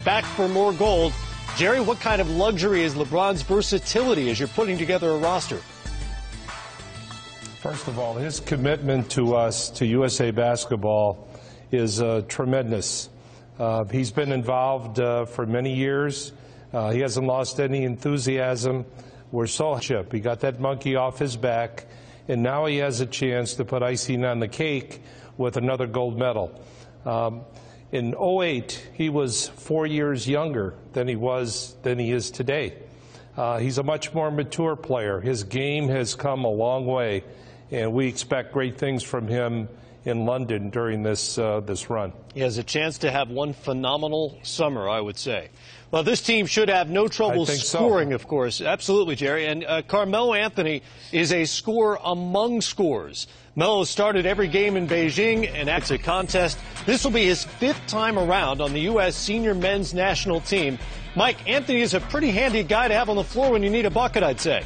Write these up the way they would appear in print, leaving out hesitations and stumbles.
back for more gold. Jerry, what kind of luxury is LeBron's versatility as you're putting together a roster? First of all, his commitment to us, to USA Basketball, is tremendous. He's been involved for many years. He hasn't lost any enthusiasm. We're so chip. He got that monkey off his back, and now he has a chance to put icing on the cake with another gold medal. In '08, he was 4 years younger than he is today. He's a much more mature player. His game has come a long way, and we expect great things from him in London during this run. He has a chance to have one phenomenal summer, I would say. Well, this team should have no trouble scoring, of course. Absolutely, Jerry. And Carmelo Anthony is a scorer among scorers. Melo started every game in Beijing, and that's a contest. This will be his 5th time around on the U.S. senior men's national team. Mike, Anthony is a pretty handy guy to have on the floor when you need a bucket, I'd say.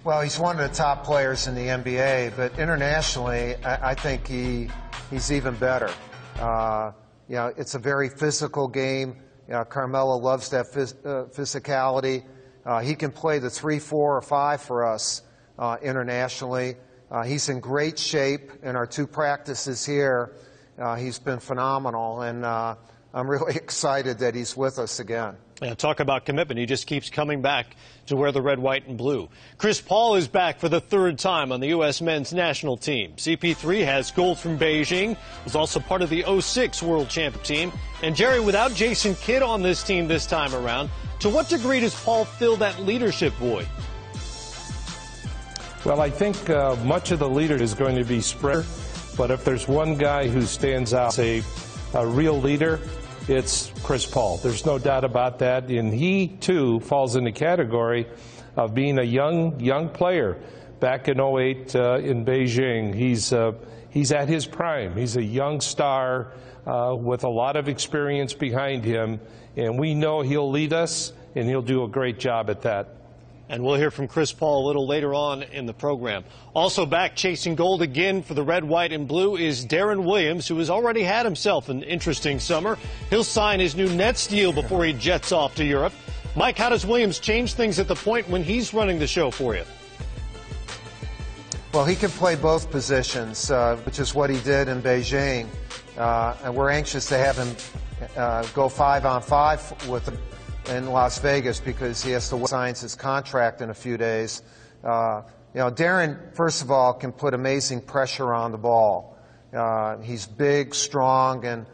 Well, he's one of the top players in the NBA, but internationally, I think he's even better. You know, it's a very physical game. Carmelo loves that physicality. He can play the 3, 4, or 5 for us internationally. He's in great shape in our 2 practices here. He's been phenomenal, and I'm really excited that he's with us again. Yeah, talk about commitment. He just keeps coming back to wear the red, white, and blue. Chris Paul is back for the 3rd time on the U.S. men's national team. CP3 has gold from Beijing, was also part of the '06 world champion team. And Jerry, without Jason Kidd on this team this time around, to what degree does Paul fill that leadership void? Well, I think much of the leader is going to be spread, but if there's one guy who stands out as a real leader, it's Chris Paul. There's no doubt about that, and he too falls in the category of being a young player. Back in '08 in Beijing, he's at his prime. He's a young star with a lot of experience behind him, and we know he'll lead us, and he'll do a great job at that. And we'll hear from Chris Paul a little later on in the program. Also back chasing gold again for the red, white, and blue is Deron Williams, who has already had himself an interesting summer. He'll sign his new Nets deal before he jets off to Europe. Mike, how does Williams change things at the point when he's running the show for you? Well, he can play both positions, which is what he did in Beijing. And we're anxious to have him go 5-on-5 with him in Las Vegas because he has to sign his contract in a few days. You know, Deron, first of all, can put amazing pressure on the ball. He's big, strong, and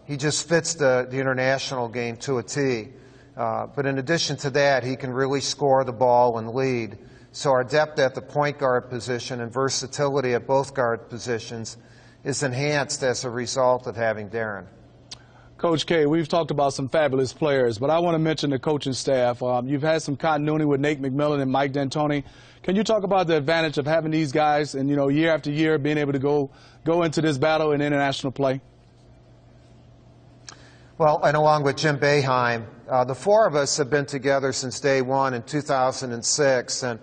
he just fits the international game to a T. But in addition to that, he can really score the ball and lead. So our depth at the point guard position and versatility at both guard positions is enhanced as a result of having Deron. Coach K, we've talked about some fabulous players, but I want to mention the coaching staff. You've had some continuity with Nate McMillan and Mike D'Antoni. Can you talk about the advantage of having these guys and, you know, year after year being able to go into this battle in international play? Well, and along with Jim Boeheim, the 4 of us have been together since day one in 2006, and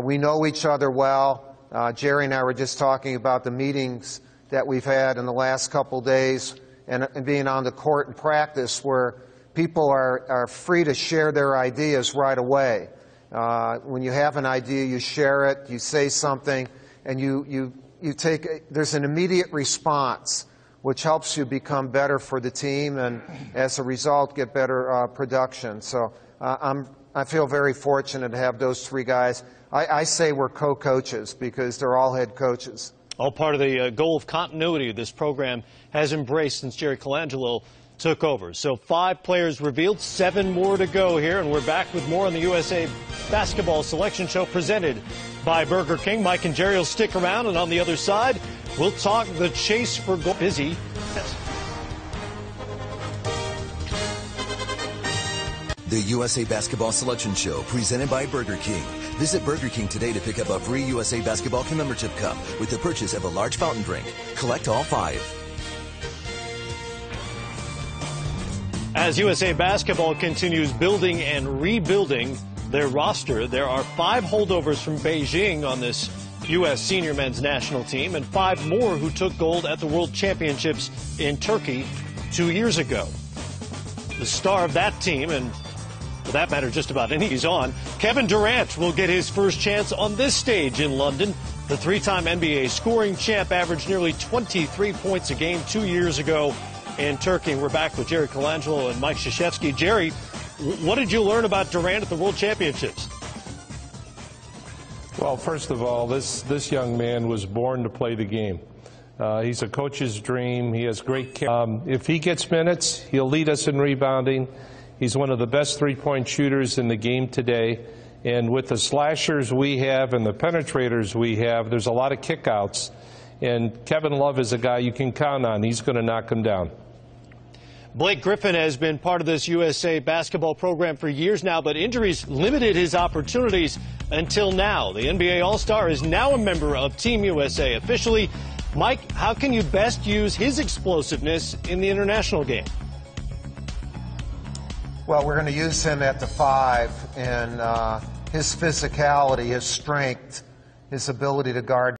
we know each other well. Jerry and I were just talking about the meetings that we've had in the last couple days and being on the court in practice where people are free to share their ideas right away. When you have an idea, you share it, you say something, and you there's an immediate response, which helps you become better for the team and, as a result, get better production. So I feel very fortunate to have those 3 guys. I say we're co-coaches because they're all head coaches. All part of the goal of continuity this program has embraced since Jerry Colangelo took over. So 5 players revealed, 7 more to go here, and we're back with more on the USA Basketball Selection Show presented by Burger King. Mike and Jerry will stick around, and on the other side, we'll talk the chase for gold. Busy. The USA Basketball Selection Show presented by Burger King. Visit Burger King today to pick up a free USA Basketball commemorative cup with the purchase of a large fountain drink. Collect all 5. As USA Basketball continues building and rebuilding their roster, there are 5 holdovers from Beijing on this U.S. senior men's national team and 5 more who took gold at the World Championships in Turkey 2 years ago. The star of that team, and for that matter, just about any he's on, Kevin Durant will get his first chance on this stage in London. The three-time NBA scoring champ averaged nearly 23 points a game 2 years ago in Turkey. We're back with Jerry Colangelo and Mike Krzyzewski. Jerry, what did you learn about Durant at the World Championships? Well, first of all, this young man was born to play the game. He's a coach's dream. He has great if he gets minutes, he'll lead us in rebounding. He's one of the best three-point shooters in the game today. And with the slashers we have and the penetrators we have, there's a lot of kickouts. And Kevin Love is a guy you can count on. He's going to knock him down. Blake Griffin has been part of this USA basketball program for years now, but injuries limited his opportunities until now. The NBA All-Star is now a member of Team USA officially. Mike, how can you best use his explosiveness in the international game? Well, we're going to use him at the 5 and his physicality, his strength, his ability to guard